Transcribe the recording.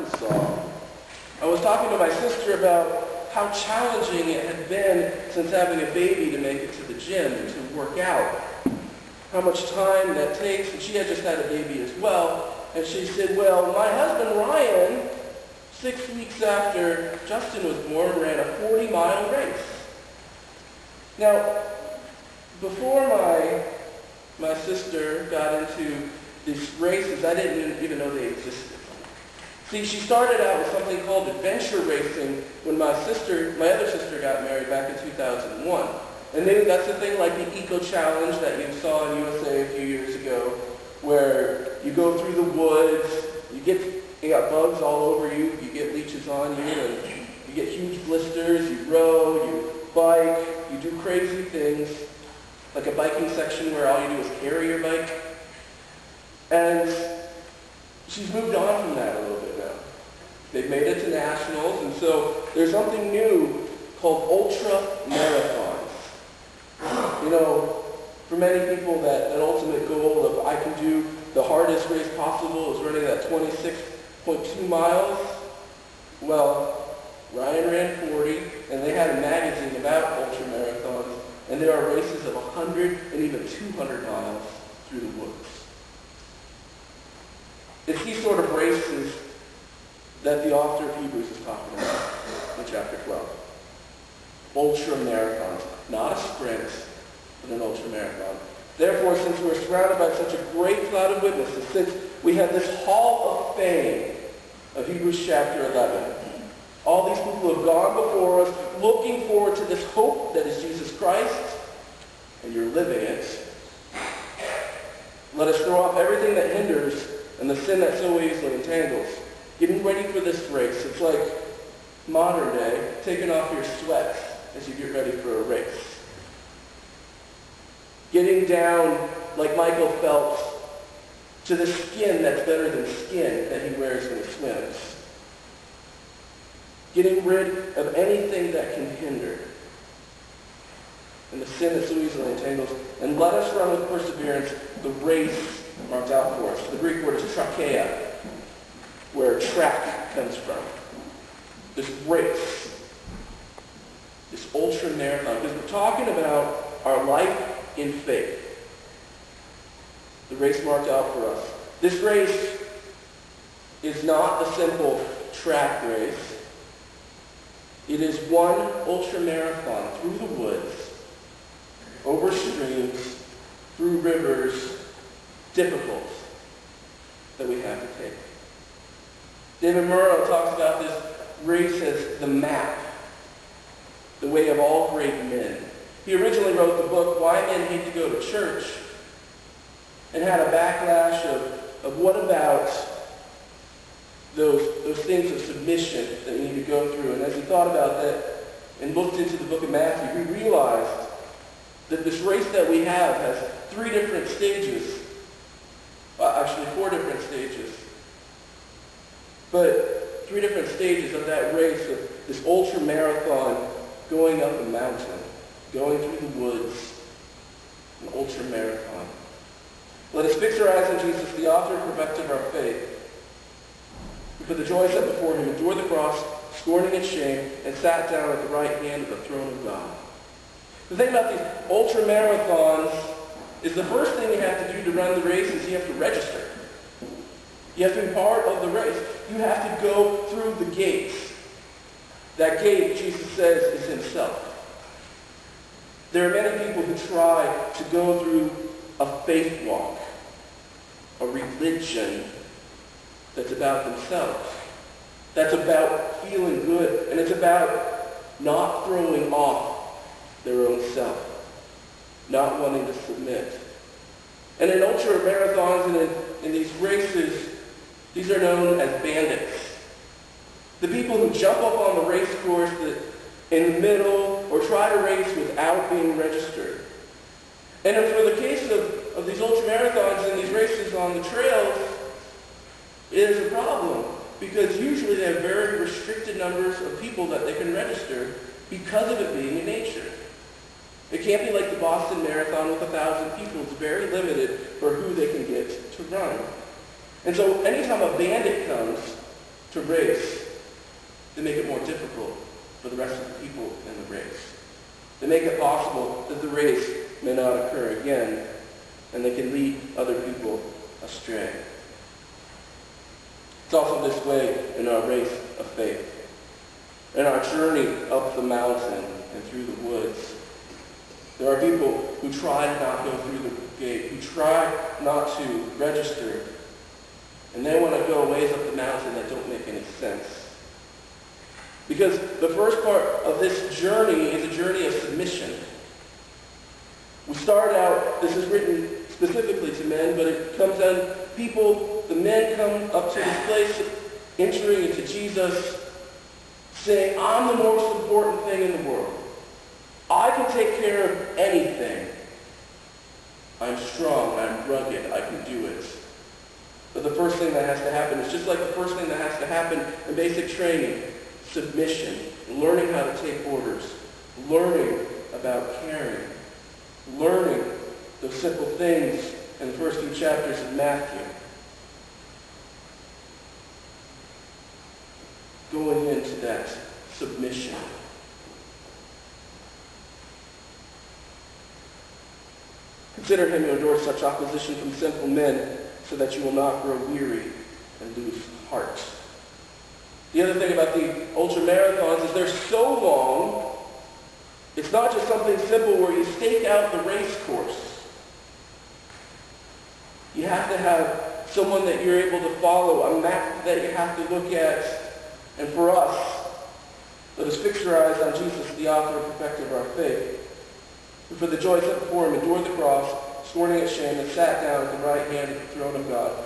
Arkansas. I was talking to my sister about how challenging it had been since having a baby to make it to the gym, to work out. How much time that takes, and she had just had a baby as well. And she said, well, my husband Ryan, 6 weeks after Justin was born, ran a 40-mile race. Now, before my sister got into these races, I didn't even know they existed. See, she started out with something called adventure racing when my other sister got married back in 2001. And maybe that's the thing like the Eco Challenge that you saw in USA a few years ago, where you go through the woods, you got bugs all over you, you get leeches on you, and you get huge blisters, you row, you bike, you do crazy things, like a biking section where all you do is carry your bike. And she's moved on from that a little bit now. They've made it to nationals, and so there's something new called ultra marathons. You know, for many people, that ultimate goal of I can do the hardest race possible is running that 26.2 miles. Well, Ryan ran 40, and they had a magazine about ultra marathons, and there are races of 100 and even 200 miles through the woods. It's these sort of races that the author of Hebrews is talking about in chapter 12. Ultra marathons, not a sprint, but an ultra marathon. Therefore, since we're surrounded by such a great cloud of witnesses, since we have this hall of fame of Hebrews chapter 11, all these people have gone before us, looking forward to this hope that is Jesus Christ, and you're living it. Let us throw off everything that hinders and the sin that so easily entangles. Getting ready for this race. It's like modern day, taking off your sweats as you get ready for a race. Getting down, like Michael Phelps, to the skin that's better than skin that he wears when he swims. Getting rid of anything that can hinder and the sin that so easily entangles. And let us run with perseverance the race marked out for us. The Greek word is tracheia, where track comes from. This race, this ultra marathon, because we're talking about our life in faith. The race marked out for us. This race is not a simple track race. It is one ultra marathon through the woods, over streams, through rivers, difficult, that we have to take. David Murrow talks about this race as the map, the way of all great men. He originally wrote the book, Why Men Hate to Go to Church, and had a backlash of what about those things of submission that you need to go through. And as he thought about that and looked into the book of Matthew, he realized that this race that we have has 3 different stages. Actually 4 different stages. But 3 different stages of that race, of this ultra marathon, going up a mountain, going through the woods, an ultra marathon. Let us fix our eyes on Jesus, the author and perfecter of our faith, who for the joy set before him endured the cross, scorning its shame, and sat down at the right hand of the throne of God. The thing about these ultra marathons is the first thing you have to do to run the race is you have to register. You have to be part of the race. You have to go through the gates. That gate, Jesus says, is himself. There are many people who try to go through a faith walk, a religion that's about themselves. That's about feeling good, and it's about not throwing off their own self, not wanting to submit. And in ultra marathons and in these races, these are known as bandits. The people who jump up on the race course in the middle or try to race without being registered. And for the case of these ultra marathons and these races on the trails, it is a problem because usually they have very restricted numbers of people that they can register because of it being in nature. It can't be like the Boston Marathon with 1,000 people. It's very limited for who they can get to run. And so anytime a bandit comes to to race, they make it more difficult for the rest of the people in the race. They make it possible that the race may not occur again, and they can lead other people astray. It's also this way in our race of faith. In our journey up the mountain and through the woods, there are people who try to not go through the gate, who try not to register, and they want to go ways up the mountain that don't make any sense. Because the first part of this journey is a journey of submission. We start out, this is written specifically to men, but it comes down, people, the men come up to this place, entering into Jesus, saying, I'm the most important thing in the world. I can take care of anything. I'm strong, I'm rugged, I can do it. But the first thing that has to happen is just like the first thing that has to happen in basic training, submission, learning how to take orders, learning about caring, learning those simple things in the first few chapters of Matthew. Going into that submission. Consider him who endures such opposition from sinful men, so that you will not grow weary and lose heart. The other thing about the ultramarathons is they're so long, it's not just something simple where you stake out the race course. You have to have someone that you're able to follow, a map that you have to look at. And for us, let us fix our eyes on Jesus, the author and perfecter of our faith, who for the joy set before him endured the cross, scorning its shame, and sat down at the right hand of the throne of God.